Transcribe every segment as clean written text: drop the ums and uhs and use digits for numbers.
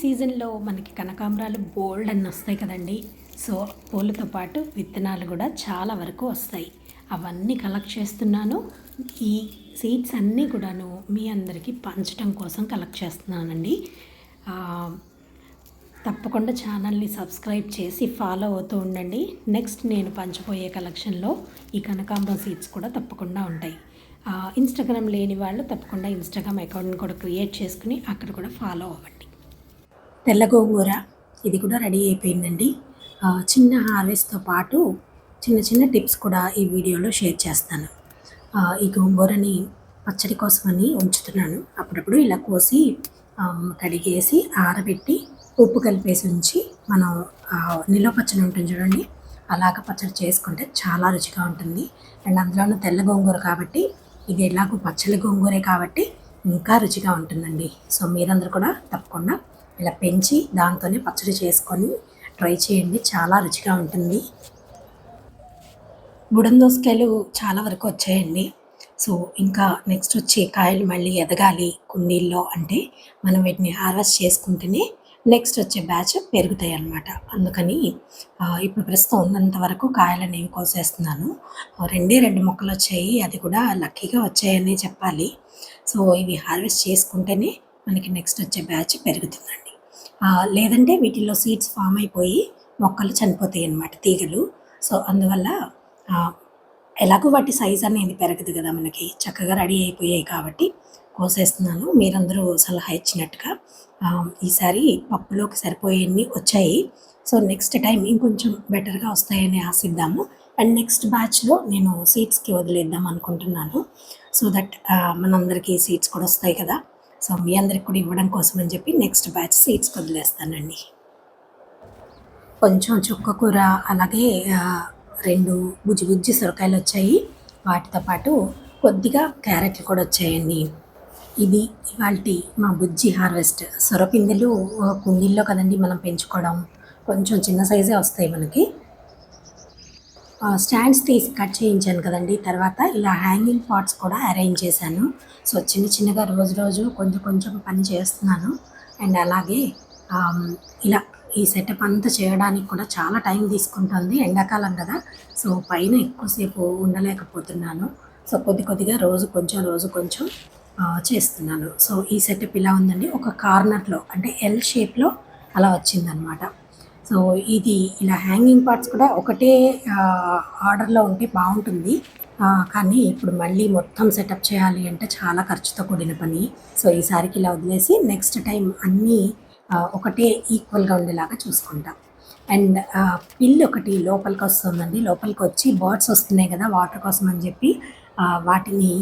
సీజన్లో మనకి కనకాంబరాలు బోల్డ్ అన్ని వస్తాయి కదండి. సో పూలతో పాటు విత్తనాలు కూడా చాలా వరకు వస్తాయి. అవన్నీ కలెక్ట్ చేస్తున్నాను. ఈ సీడ్స్ అన్నీ కూడాను మీ అందరికీ పంచడం కోసం కలెక్ట్ చేస్తున్నానండి. తప్పకుండా ఛానల్ని సబ్స్క్రైబ్ చేసి ఫాలో అవుతూ ఉండండి. నెక్స్ట్ నేను పంచబోయే కలెక్షన్లో ఈ కనకాంబరం సీడ్స్ కూడా తప్పకుండా ఉంటాయి. ఇన్స్టాగ్రామ్ లేని వాళ్ళు తప్పకుండా ఇన్స్టాగ్రామ్ అకౌంట్ని కూడా క్రియేట్ చేసుకుని అక్కడ కూడా ఫాలో అవ్వండి. తెల్ల గోంగూర ఇది కూడా రెడీ అయిపోయిందండి. చిన్న హార్వెస్ట్తో పాటు చిన్న చిన్న టిప్స్ కూడా ఈ వీడియోలో షేర్ చేస్తాను. ఈ గోంగూరని పచ్చడి కోసమని ఉంచుతున్నాను. అప్పుడప్పుడు ఇలా కోసి కడిగేసి ఆరబెట్టి ఉప్పు కలిపేసి ఉంచి మనం నిల్వ పచ్చడి ఉంటుంది చూడండి, అలాగ పచ్చడి చేసుకుంటే చాలా రుచిగా ఉంటుంది. అండ్ అందులోనూ తెల్ల గోంగూర కాబట్టి ఇది ఎలాగో పచ్చడి గోంగూరే కాబట్టి ఇంకా రుచిగా ఉంటుందండి. సో మీరందరూ కూడా తప్పకుండా ఇలా పెంచి దాంతోనే పచ్చడి చేసుకొని ట్రై చేయండి, చాలా రుచిగా ఉంటుంది. బుడం దోసకాయలు చాలా వరకు వచ్చాయండి. సో ఇంకా నెక్స్ట్ వచ్చే కాయలు మళ్ళీ ఎదగాలి కుండీల్లో అంటే మనం వీటిని హార్వెస్ట్ చేసుకుంటేనే నెక్స్ట్ వచ్చే బ్యాచ్ పెరుగుతాయి అన్నమాట. అందుకని ఇప్పుడు ప్రస్తుతం ఉన్నంత వరకు కాయలని కోసేస్తున్నాను. 2 మొక్కలు వచ్చాయి, అది కూడా లక్కీగా వచ్చాయని చెప్పాలి. సో ఇవి హార్వెస్ట్ చేసుకుంటేనే మనకి నెక్స్ట్ వచ్చే బ్యాచ్ పెరుగుతుందండి. లేదంటే వీటిల్లో సీడ్స్ ఫామ్ అయిపోయి మొక్కలు చనిపోతాయి అన్నమాట, తీగలు. సో అందువల్ల ఎలాగో వాటి సైజ్ అనేది పెరగదు కదా మనకి, చక్కగా రెడీ అయిపోయాయి కాబట్టి కోసేస్తున్నాను. మీరందరూ సలహా ఇచ్చినట్టుగా ఈసారి పప్పులోకి సరిపోయేవి వచ్చాయి. సో నెక్స్ట్ టైం ఇంకొంచెం బెటర్గా వస్తాయని ఆశిద్దాము. అండ్ నెక్స్ట్ బ్యాచ్లో నేను సీడ్స్కి వదిలేద్దాం అనుకుంటున్నాను. సో దట్ మనందరికీ సీడ్స్ కూడా వస్తాయి కదా. సో మీ అందరికి కూడా ఇవ్వడం కోసం అని చెప్పి నెక్స్ట్ బ్యాచ్ సీడ్స్కి వదిలేస్తానండి. కొంచెం చుక్క కూర, అలాగే 2 బుజ్జి సొరకాయలు వచ్చాయి. వాటితో పాటు కొద్దిగా క్యారెట్లు కూడా వచ్చాయండి. ఇది ఇవాల్టి మా బుజ్జి హార్వెస్ట్. సొరపిందెలు కుండీల్లో కదండి మనం పెంచుకోవడం, కొంచెం చిన్న సైజే వస్తాయి మనకి. స్టాండ్స్ తీసి కట్ చేయించాను కదండి, తర్వాత ఇలా హ్యాంగింగ్ పాట్స్ కూడా అరేంజ్ చేశాను. సో చిన్నగా రోజు కొంచెం పని చేస్తున్నాను. అండ్ అలాగే ఇలా ఈ సెటప్ అంతా చేయడానికి కూడా చాలా టైం తీసుకుంటుంది, ఎండాకాలం కదా. సో పైన ఎక్కువసేపు ఉండలేకపోతున్నాను. సో కొద్దిగా రోజు కొంచెం చేస్తున్నాను. సో ఈ సెటప్ ఇలా ఉందండి. ఒక కార్నర్లో అంటే ఎల్ షేప్లో అలా వచ్చిందనమాట. సో ఇది ఇలా హ్యాంగింగ్ పార్ట్స్ కూడా ఒకటే ఆర్డర్లో ఉంటే బాగుంటుంది, కానీ ఇప్పుడు మళ్ళీ మొత్తం సెటప్ చేయాలి అంటే చాలా ఖర్చుతో కూడిన పని. సో ఈసారికి ఇలా వదిలేసి నెక్స్ట్ టైం అన్నీ ఒకటే ఈక్వల్గా ఉండేలాగా చూసుకుంటాం. అండ్ పిల్లి ఒకటి లోపలికి వస్తుందండి. లోపలికి వచ్చి బర్డ్స్ వస్తున్నాయి కదా వాటర్ కోసం అని చెప్పి వాటిని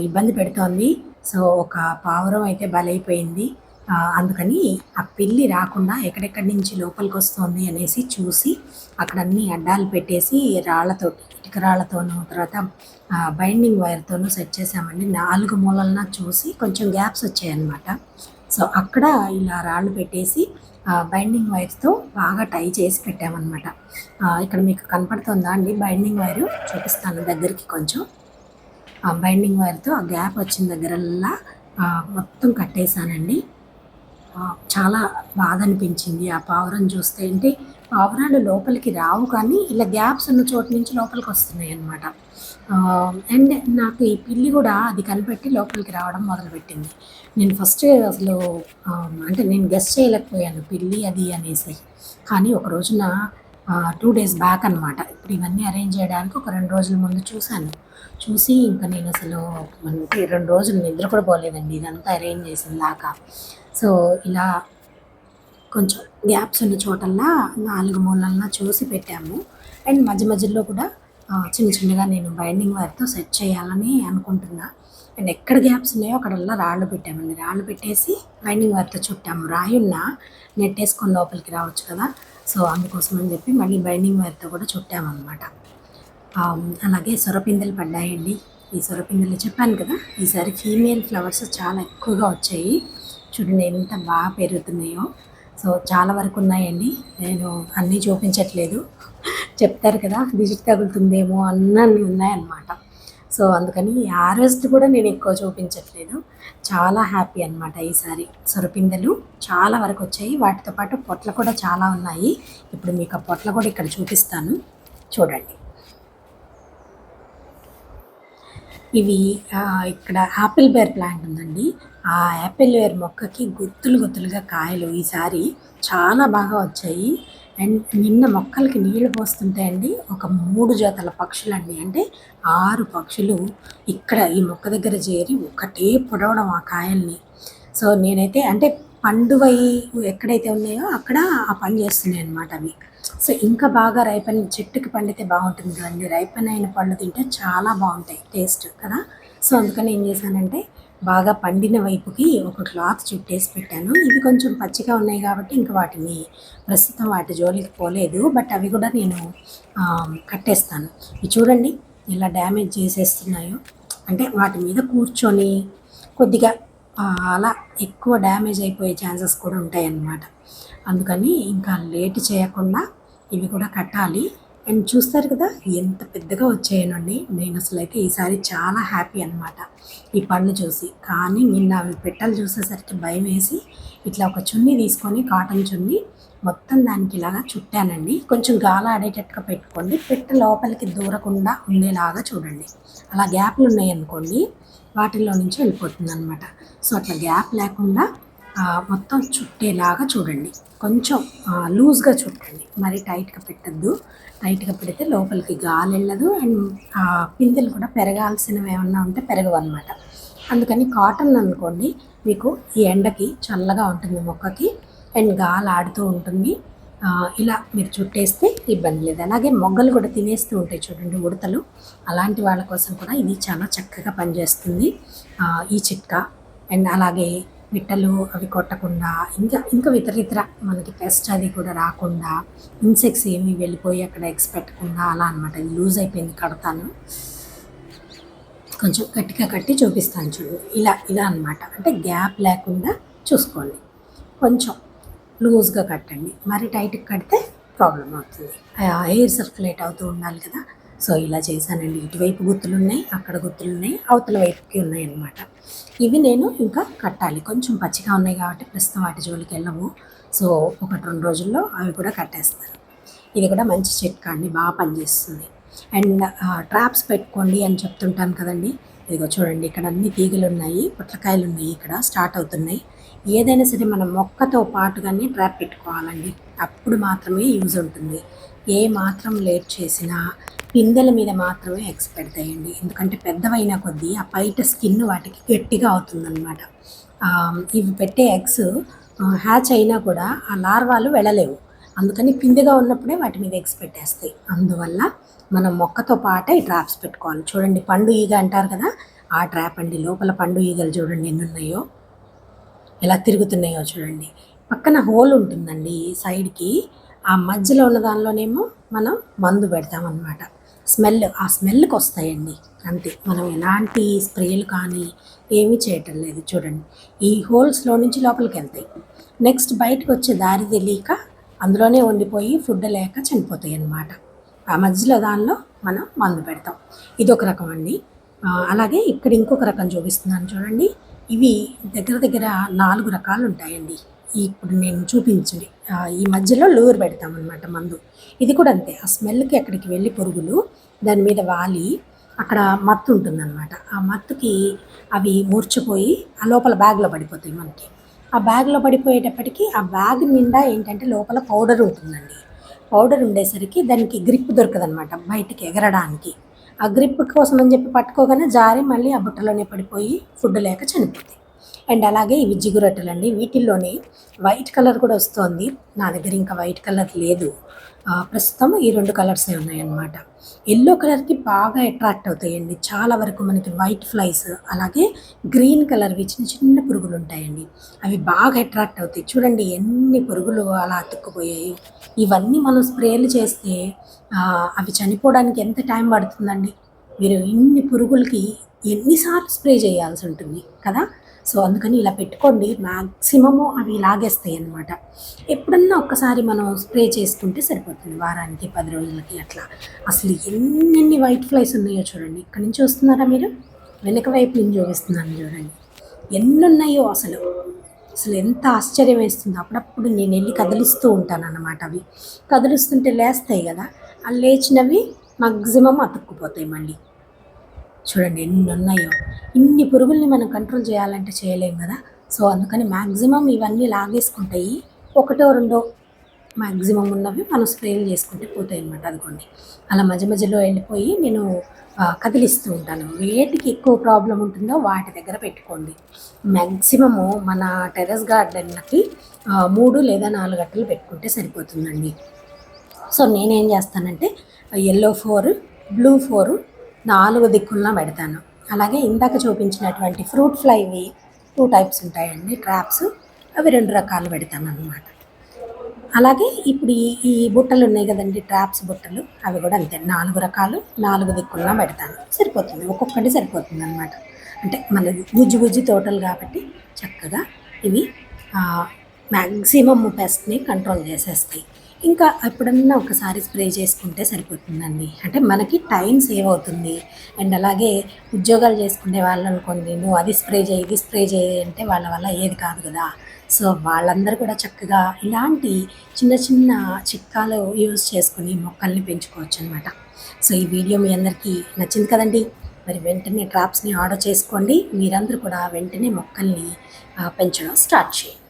ఇబ్బంది పెడుతోంది. సో ఒక పావురం అయితే బలైపోయింది. అందుకని ఆ పిల్లి రాకుండా ఎక్కడెక్కడి నుంచి లోపలికి వస్తుంది అనేసి చూసి అక్కడ అన్ని అడ్డాలు పెట్టేసి ఇటుక రాళ్లతోనూ తర్వాత బైండింగ్ వైర్తోనూ సెట్ చేసామండి. 4 మూలలన చూసి కొంచెం గ్యాప్స్ వచ్చాయన్నమాట. సో అక్కడ ఇలా రాళ్ళు పెట్టేసి బైండింగ్ వైర్తో బాగా టై చేసి పెట్టామన్నమాట. ఇక్కడ మీకు కనపడుతుందా అండి బైండింగ్ వైరు? చూపిస్తాను దగ్గరికి కొంచెం. బైండింగ్ వైర్తో ఆ గ్యాప్ వచ్చిన దగ్గరల్లా మొత్తం కట్టేశానండి. చాలా బాధ అనిపించింది ఆ పావురం చూస్తే. అంటే పావురాలు లోపలికి రావు, కానీ ఇలా గ్యాప్స్ ఉన్న చోటు నుంచి లోపలికి వస్తున్నాయి అన్నమాట. అండ్ నాకు ఈ పిల్లి కూడా అది కనిపెట్టి లోపలికి రావడం మొదలుపెట్టింది. నేను ఫస్ట్ అసలు అంటే నేను గెస్ చేయలేకపోయాను పిల్లి అది అనేసి. కానీ ఒక రోజున 2 days బ్యాక్ అనమాట, ఇప్పుడు ఇవన్నీ అరేంజ్ చేయడానికి ఒక 2 రోజుల ముందు చూసి ఇంకా నేను అసలు అంటే 2 రోజులు నిద్ర కూడా పోలేదండి ఇదంతా అరేంజ్ చేసిన దాకా. సో ఇలా కొంచెం గ్యాప్స్ ఉన్న చోటల్లా 4 మూలలన చూసి పెట్టాము. అండ్ మధ్యలో కూడా చిన్నగా నేను బైండింగ్ వైర్తో సెట్ చేయాలని అనుకుంటున్నా. అండ్ ఎక్కడ గ్యాప్స్ ఉన్నాయో అక్కడల్లా రాళ్ళు పెట్టామండి. రాళ్ళు పెట్టేసి బైండింగ్ వైర్తో చుట్టాము. రాయున్న నెట్టేసుకొని లోపలికి రావచ్చు కదా. సో అందుకోసం అని చెప్పి మళ్ళీ బైండింగ్ వైర్తో కూడా చుట్టామన్నమాట. అలాగే సొరపిందెలు పడ్డాయండి. ఈ సొరపిందెలు చెప్పాను కదా, ఈసారి ఫీమేల్ ఫ్లవర్స్ చాలా ఎక్కువగా వచ్చాయి. చూడండి ఎంత బాగా పెరుగుతున్నాయో. సో చాలా వరకు ఉన్నాయండి, నేను అన్నీ చూపించట్లేదు. చెప్తారు కదా దిష్టి తగులుతుందేమో అన్నీ ఉన్నాయన్నమాట. సో అందుకని హార్వెస్ట్ కూడా నేను ఎక్కువ చూపించట్లేదు. చాలా హ్యాపీ అనమాట ఈసారి. సొరపిందెలు చాలా వరకు వచ్చాయి. వాటితో పాటు పొట్ల కూడా చాలా ఉన్నాయి. ఇప్పుడు మీకు ఆ పొట్ల కూడా ఇక్కడ చూపిస్తాను, చూడండి. ఇవి ఇక్కడ యాపిల్ బేర్ ప్లాంట్ ఉందండి. ఆ యాపిల్ బేర్ మొక్కకి గుత్తులు గుత్తులుగా కాయలు ఈసారి చాలా బాగా వచ్చాయి. అండ్ నిన్న మొక్కలకి నీళ్లు పోస్తుంటే అండి ఒక 3 జతల పక్షులండి, అంటే 6 పక్షులు ఇక్కడ ఈ మొక్క దగ్గర చేరి ఒకటే పొడవడం ఆ కాయల్ని. సో నేనైతే అంటే పండువయి ఎక్కడైతే ఉన్నాయో అక్కడ ఆ పని చేస్తున్నాయి అన్నమాట అవి. సో ఇంకా బాగా రైపన్ చెట్టుకి పండితే బాగుంటుంది కదండి. రైపన్ అయిన పళ్ళు తింటే చాలా బాగుంటాయి టేస్ట్ కదా. సో అందుకని ఏం చేశానంటే బాగా పండిన వైపుకి ఒక క్లాత్ చుట్టేసి పెట్టాను. ఇవి కొంచెం పచ్చిగా ఉన్నాయి కాబట్టి ఇంకా వాటిని ప్రస్తుతం వాటి జోలికి పోలేదు. బట్ అవి కూడా నేను కట్టేస్తాను. ఇవి చూడండి ఎలా డ్యామేజ్ చేసేస్తున్నాయో. అంటే వాటి మీద కూర్చొని కొద్దిగా అలా ఎక్కువ డ్యామేజ్ అయిపోయే ఛాన్సెస్ కూడా ఉంటాయి అన్నమాట. అందుకని ఇంకా లేట్ చేయకుండా ఇవి కూడా కట్టాలి. అండ్ చూస్తారు కదా ఎంత పెద్దగా వచ్చాయనండి. నేను అసలు అయితే ఈసారి చాలా హ్యాపీ అనమాట ఈ పళ్ళు చూసి. కానీ నిన్న అవి పెట్టలు చూసేసరికి భయం వేసి ఇట్లా ఒక చున్నీ తీసుకొని, కాటన్ చున్నీ మొత్తం దానికి ఇలాగా చుట్టానండి. కొంచెం గాలి ఆడేటట్టుగా పెట్టుకోండి, పెట్ట లోపలికి దూరకుండా ఉండేలాగా చూడండి. అలా గ్యాప్లు ఉన్నాయనుకోండి వాటిల్లో నుంచి వెళ్ళిపోతుంది అనమాట. సో అట్లా గ్యాప్ లేకుండా మొత్తం చుట్టేలాగా చూడండి. కొంచెం లూజ్గా చుట్టండి, మరి టైట్గా పెట్టద్దు. టైట్గా పెడితే లోపలికి గాలి వెళ్ళదు. అండ్ పిందెలు కూడా పెరగాల్సినవి ఏమన్నా ఉంటే పెరగవు అనమాట. అందుకని కాటన్ అనుకోండి, మీకు ఈ ఎండకి చల్లగా ఉంటుంది మొక్కకి, అండ్ గాలి ఆడుతూ ఉంటుంది. ఇలా మీరు చుట్టేస్తే ఇబ్బంది లేదు. అలాగే మొగ్గలు కూడా తినేస్తూ ఉంటాయి చూడండి ఉడతలు. అలాంటి వాళ్ళ కోసం కూడా ఇది చాలా చక్కగా పనిచేస్తుంది ఈ చిట్కా. అండ్ అలాగే పిట్టలు అవి కొట్టకుండా, ఇంకా ఇతర మనకి పెస్ట్ అది కూడా రాకుండా, ఇన్సెక్ట్స్ ఏమి వెళ్ళిపోయి అక్కడ ఎగ్స్ పెట్టకుండా అలా అనమాట. ఇది లూజ్ అయిపోయింది, కడతాను. కొంచెం గట్టిగా కట్టి చూపిస్తాను చూడండి. ఇలా అనమాట. అంటే గ్యాప్ లేకుండా చూసుకోండి. కొంచెం లూజ్గా కట్టండి, మరి టైట్గా కడితే ప్రాబ్లం అవుతుంది. ఎయిర్ సర్క్యులేట్ అవుతూ ఉండాలి కదా. సో ఇలా చేశానండి. ఇటువైపు గుత్తులు ఉన్నాయి, అక్కడ గుత్తులు ఉన్నాయి, అవతల వైపుకి ఉన్నాయి అన్నమాట. ఇవి నేను ఇంకా కట్టాలి. కొంచెం పచ్చిగా ఉన్నాయి కాబట్టి ప్రస్తుతం వాటి జోలికి వెళ్ళము. సో 1-2 రోజుల్లో అవి కూడా కట్టేస్తాను. ఇది కూడా మంచి చిట్కా అండి, బాగా పనిచేస్తుంది. అండ్ ట్రాప్స్ పెట్టుకోండి అని చెప్తుంటాను కదండి. ఇదిగో చూడండి, ఇక్కడ అన్ని తీగలు ఉన్నాయి, పొట్లకాయలు ఉన్నాయి, ఇక్కడ స్టార్ట్ అవుతున్నాయి. ఏదైనా సరే మనం మొక్కతో పాటుగానే ట్రాప్ పెట్టుకోవాలండి, అప్పుడు మాత్రమే యూజ్ ఉంటుంది. ఏ మాత్రం లేట్ చేసినా పిందెల మీద మాత్రమే ఎగ్స్ పెడతాయండి. ఎందుకంటే పెద్దవైన కొద్దీ ఆ బయట స్కిన్ వాటికి గట్టిగా అవుతుందన్నమాట. ఇవి పెట్టే ఎగ్స్ హ్యాచ్ అయినా కూడా ఆ లార్వాలు వెళ్ళలేవు. అందుకని పిందెగా ఉన్నప్పుడే వాటి మీద ఎగ్స్ పెట్టేస్తాయి. అందువల్ల మనం మొక్కతో పాటే ఈ ట్రాప్స్ పెట్టుకోవాలి. చూడండి, పండు ఈగ అంటారు కదా, ఆ ట్రాప్ అండి. లోపల పండు ఈగలు చూడండి ఎన్ని ఉన్నాయో, ఎలా తిరుగుతున్నాయో చూడండి. పక్కన హోల్ ఉంటుందండి సైడ్కి, ఆ మధ్యలో ఉన్న దానిలోనేమో మనం మందు పెడతామన్నమాట. ఆ స్మెల్కి వస్తాయండి అంతే. మనం ఎలాంటి స్ప్రేలు కానీ ఏమీ చేయటం లేదు. చూడండి, ఈ హోల్స్లో నుంచి లోపలికి వెళ్తాయి. నెక్స్ట్ బయటకు వచ్చే దారి తెలియక అందులోనే ఉండిపోయి ఫుడ్ లేక చనిపోతాయి అన్నమాట. ఆ మధ్యలో దానిలో మనం మందు పెడతాం. ఇదొక రకం అండి. అలాగే ఇక్కడ ఇంకొక రకం చూపిస్తున్నాను చూడండి. ఇవి దగ్గర 4 రకాలు ఉంటాయండి. ఇప్పుడు నేను చూపించింది ఈ మధ్యలో లూర్ పెడతామన్నమాట మందు. ఇది కూడా అంతే. ఆ స్మెల్కి అక్కడికి వెళ్ళి పురుగులు దాని మీద వాలి అక్కడ మత్తు ఉంటుందన్నమాట. ఆ మత్తుకి అవి మూర్చిపోయి ఆ లోపల బ్యాగ్లో పడిపోతాయి మనకి. ఆ బ్యాగ్లో పడిపోయేటప్పటికి ఆ బ్యాగ్ నిండా ఏంటంటే లోపల పౌడర్ ఉంటుందండి. పౌడర్ ఉండేసరికి దానికి గ్రిప్ దొరకదనమాట బయటికి ఎగరడానికి. ఆ గ్రిప్ కోసం అని చెప్పి పట్టుకోగానే జారి మళ్ళీ ఆ బుట్టలోనే పడిపోయి ఫుడ్ లేక చనిపోతాయి. అండ్ అలాగే ఇవి జిగురొట్టలండి. వీటిల్లోనే వైట్ కలర్ కూడా వస్తుంది. నా దగ్గర ఇంకా వైట్ కలర్ లేదు. ప్రస్తుతం ఈ 2 కలర్సే ఉన్నాయన్నమాట. ఎల్లో కలర్కి బాగా అట్రాక్ట్ అవుతాయండి చాలా వరకు మనకి వైట్ ఫ్లైస్. అలాగే గ్రీన్ కలర్వి చిన్న చిన్న పురుగులు ఉంటాయండి, అవి బాగా అట్రాక్ట్ అవుతాయి. చూడండి ఎన్ని పురుగులు అలా అతుక్కుపోయాయి. ఇవన్నీ మనం స్ప్రేలు చేస్తే అవి చనిపోవడానికి ఎంత టైం పడుతుందండి. మీరు ఇన్ని పురుగులకి ఎన్నిసార్లు స్ప్రే చేయాల్సి ఉంటుంది కదా. సో అందుకని ఇలా పెట్టుకోండి, మ్యాక్సిమము అవి లాగేస్తాయి అన్నమాట. ఎప్పుడన్నా ఒక్కసారి మనం స్ప్రే చేసుకుంటే సరిపోతుంది, వారానికి 10 రోజులకి అట్లా. అసలు ఎన్నెన్ని వైట్ ఫ్లైస్ ఉన్నాయో చూడండి. ఇక్కడి నుంచి చూస్తున్నారా మీరు, వెనక వైపు నుంచి చూపిస్తున్నాను చూడండి ఎన్ని ఉన్నాయో. అసలు అసలు ఎంత ఆశ్చర్యం వేస్తుందో. అప్పుడప్పుడు నేను వెళ్ళి కదిలిస్తూ ఉంటాను అన్నమాట. అవి కదిలిస్తుంటే లేస్తాయి కదా, ఆ లేచినవి మ్యాక్సిమం అతుక్కుపోతాయి మళ్ళీ. చూడండి ఎన్ని ఉన్నాయో. ఇన్ని పురుగుల్ని మనం కంట్రోల్ చేయాలంటే చేయలేం కదా. సో అందుకని మ్యాక్సిమం ఇవన్నీ లాగేసుకుంటాయి. ఒకటో రెండో మ్యాక్సిమం ఉన్నవి మనం స్ప్రేలు చేసుకుంటే పోతాయి అన్నమాట. అనుకోండి అలా మధ్య మధ్యలో వెళ్ళిపోయి నేను కదిలిస్తూ ఉంటాను. వేటికి ఎక్కువ ప్రాబ్లం ఉంటుందో వాటి దగ్గర పెట్టుకోండి. మ్యాక్సిమము మన టెర్రస్ గార్డెన్లకి 3 లేదా 4 గట్టలు పెట్టుకుంటే సరిపోతుందండి. సో నేనేం చేస్తానంటే ఎల్లో 4, బ్లూ 4 4 దిక్కుల్లో పెడతాను. అలాగే ఇందాక చూపించినటువంటి ఫ్రూట్ ఫ్లైవి 2 టైప్స్ ఉంటాయండి ట్రాప్స్, అవి 2 రకాలు పెడతాను అన్నమాట. అలాగే ఇప్పుడు ఈ బుట్టలు ఉన్నాయి కదండి, ట్రాప్స్ బుట్టలు, అవి కూడా అంతే 4 రకాలు 4 దిక్కుల్లో పెడతాను. సరిపోతుంది, ఒక్కొక్కటి సరిపోతుంది అనమాట. అంటే మనది బుజ్జి తోటలు కాబట్టి చక్కగా ఇవి మ్యాక్సిమమ్ పెస్ట్ని కంట్రోల్ చేసేస్తాయి. ఇంకా ఎప్పుడన్నా ఒకసారి స్ప్రే చేసుకుంటే సరిపోతుందండి. అంటే మనకి టైం సేవ్ అవుతుంది. అండ్ అలాగే ఉద్యోగాలు చేసుకునే వాళ్ళు అనుకోండి, నువ్వు అది స్ప్రే చేయి ఇది స్ప్రే చేయి అంటే వాళ్ళ వల్ల ఏది కాదు కదా. సో వాళ్ళందరూ కూడా చక్కగా ఇలాంటి చిన్న చిన్న చిట్కాలు యూజ్ చేసుకుని మొక్కల్ని పెంచుకోవచ్చు అనమాట. సో ఈ వీడియో మీ అందరికీ నచ్చింది కదండి. మరి వెంటనే ట్రాప్స్ని ఆర్డర్ చేసుకోండి. మీరందరూ కూడా వెంటనే మొక్కల్ని పెంచడం స్టార్ట్ చేయండి.